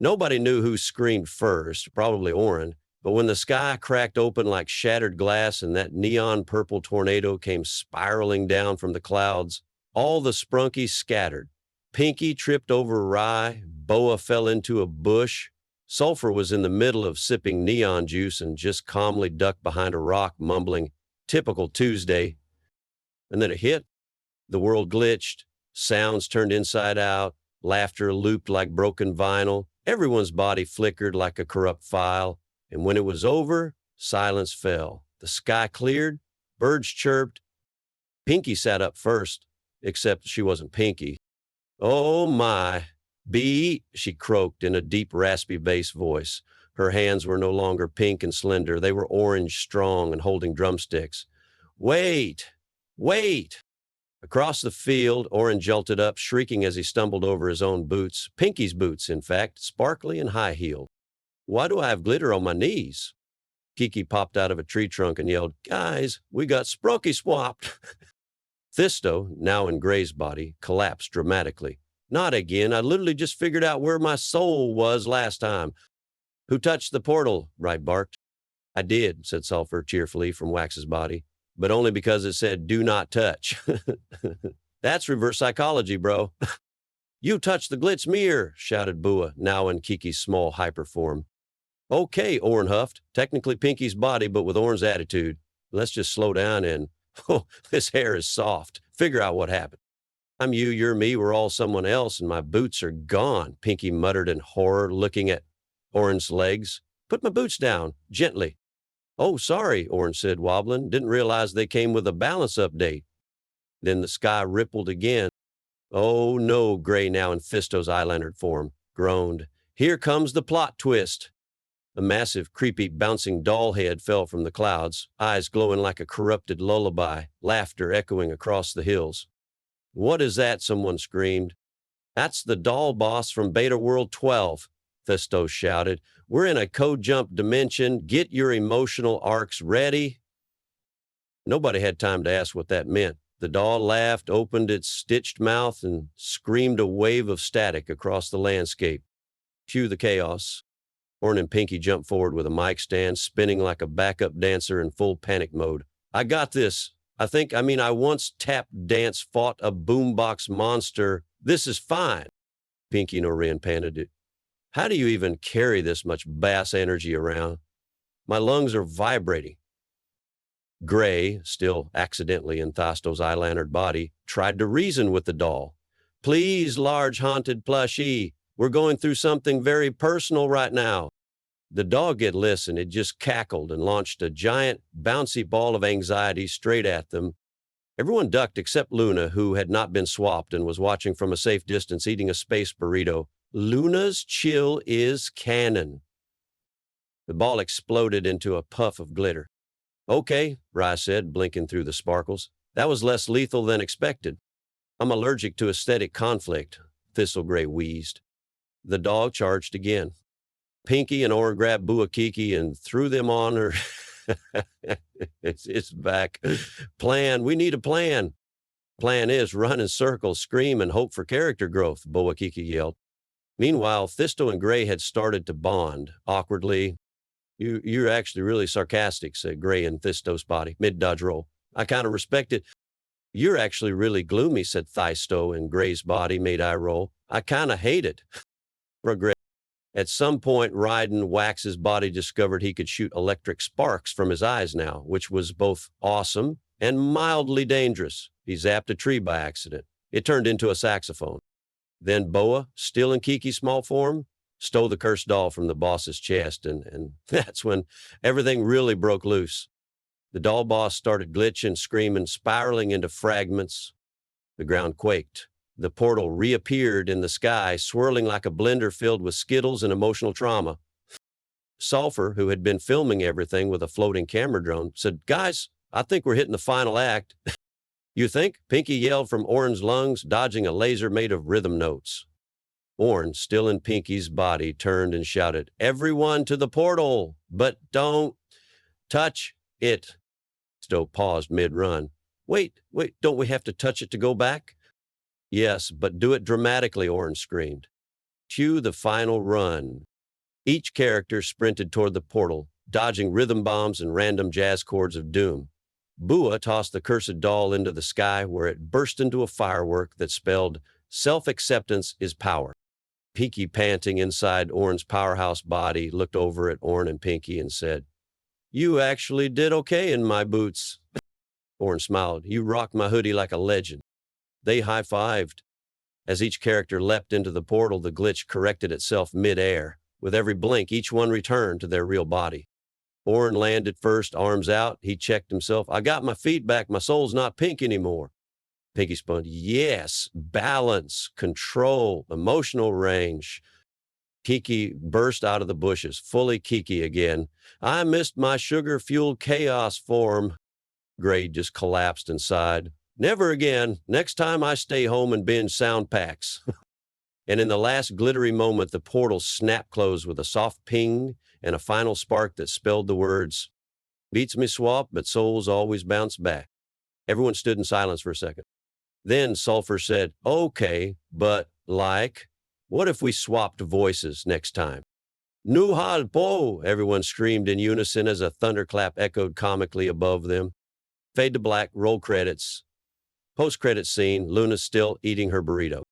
Nobody knew who screamed first, probably Orrin, but when the sky cracked open like shattered glass and that neon purple tornado came spiraling down from the clouds, all the Sprunkies scattered. Pinky tripped over Rye, Boa fell into a bush. Sulfur was in the middle of sipping neon juice and just calmly ducked behind a rock, mumbling, "Typical Tuesday." And then it hit. The world glitched. Sounds turned inside out. Laughter looped like broken vinyl. Everyone's body flickered like a corrupt file. And when it was over, silence fell. The sky cleared. Birds chirped. Pinky sat up first, except she wasn't Pinky. "Oh, my. B," she croaked in a deep, raspy bass voice. Her hands were no longer pink and slender. They were orange, strong, and holding drumsticks. "Wait! Wait!" Across the field, Orrin jolted up, shrieking as he stumbled over his own boots. Pinky's boots, in fact, sparkly and high-heeled. "Why do I have glitter on my knees?" Kiki popped out of a tree trunk and yelled, "Guys, we got Sprunki swapped." Thisto, now in Gray's body, collapsed dramatically. "Not again. I literally just figured out where my soul was last time." "Who touched the portal?" Wright barked. "I did," said Sulfur cheerfully from Wax's body, "but only because it said do not touch." "That's reverse psychology, bro." "You touched the glitz mirror," shouted Bua, now in Kiki's small hyper form. "Okay," Orrin huffed. "Technically Pinky's body, but with Orrin's attitude. Let's just slow down and, oh, this hair is soft. Figure out what happened." "I'm you, you're me, we're all someone else, and my boots are gone," Pinky muttered in horror, looking at Orrin's legs. "Put my boots down, gently." "Oh, sorry," Orrin said, wobbling. "Didn't realize they came with a balance update." Then the sky rippled again. "Oh, no," Gray, now in Fisto's eyeliner form, groaned. "Here comes the plot twist." A massive, creepy, bouncing doll head fell from the clouds, eyes glowing like a corrupted lullaby, laughter echoing across the hills. "What is that?" someone screamed. "That's the doll boss from Beta World 12, Fisto shouted. "We're in a code jump dimension. Get your emotional arcs ready." Nobody had time to ask what that meant. The doll laughed, opened its stitched mouth, and screamed a wave of static across the landscape. Cue the chaos. Orrin and Pinky jumped forward with a mic stand, spinning like a backup dancer in full panic mode. "I got this. I once tap dance fought a boombox monster. This is fine." Pinky and Orrin panted it. "How do you even carry this much bass energy around?" "My lungs are vibrating." Gray, still accidentally in Thasto's eyelinered body, tried to reason with the doll. "Please, large haunted plushie, we're going through something very personal right now." The dog had listened. It just cackled and launched a giant, bouncy ball of anxiety straight at them. Everyone ducked except Luna, who had not been swapped and was watching from a safe distance eating a space burrito. Luna's chill is canon. The ball exploded into a puff of glitter. "Okay," Rye said, blinking through the sparkles. "That was less lethal than expected." "I'm allergic to aesthetic conflict," Thistlegray wheezed. The dog charged again. Pinky and Orrin grabbed Buakiki and threw them on her. It's back. "Plan. We need a plan." "Plan is run in circles, scream, and hope for character growth," Buakiki yelled. Meanwhile, Thisto and Gray had started to bond, awkwardly. You're actually really sarcastic," said Gray in Thisto's body, mid-dodge roll. "I kind of respect it." "You're actually really gloomy," said Thisto in Gray's body, mid-eye roll. "I kind of hate it." Regret. At some point, Ryden Wax's body discovered he could shoot electric sparks from his eyes now, which was both awesome and mildly dangerous. He zapped a tree by accident. It turned into a saxophone. Then Boa, still in Kiki's small form, stole the cursed doll from the boss's chest, and that's when everything really broke loose. The doll boss started glitching, screaming, spiraling into fragments. The ground quaked. The portal reappeared in the sky, swirling like a blender filled with skittles and emotional trauma. Sulfur, who had been filming everything with a floating camera drone, said, "Guys, I think we're hitting the final act." "You think?" Pinky yelled from Orrin's lungs, dodging a laser made of rhythm notes. Orrin, still in Pinky's body, turned and shouted, "Everyone to the portal, but don't touch it." Stowe paused mid-run. Wait, don't we have to touch it to go back?" "Yes, but do it dramatically," Orrin screamed. Cue the final run. Each character sprinted toward the portal, dodging rhythm bombs and random jazz chords of doom. Bua tossed the cursed doll into the sky, where it burst into a firework that spelled, "Self-acceptance is power." Pinky, panting inside Orn's powerhouse body, looked over at Orn and Pinky and said, "You actually did okay in my boots." Orn smiled. "You rocked my hoodie like a legend." They high-fived. As each character leapt into the portal, the glitch corrected itself mid-air. With every blink, each one returned to their real body. Orn landed first, arms out. He checked himself. "I got my feet back. My soul's not pink anymore." Pinky spun. "Yes, balance, control, emotional range." Kiki burst out of the bushes, fully Kiki again. "I missed my sugar-fueled chaos form." Gray just collapsed and sighed. "Never again. Next time I stay home and binge sound packs." And in the last glittery moment, the portal snapped closed with a soft ping and a final spark that spelled the words, "Beats me swap, but souls always bounce back." Everyone stood in silence for a second. Then Sulfur said, "Okay, but what if we swapped voices next time?" "Nuhal po!" everyone screamed in unison as a thunderclap echoed comically above them. Fade to black, roll credits. Post-credits scene, Luna's still eating her burrito.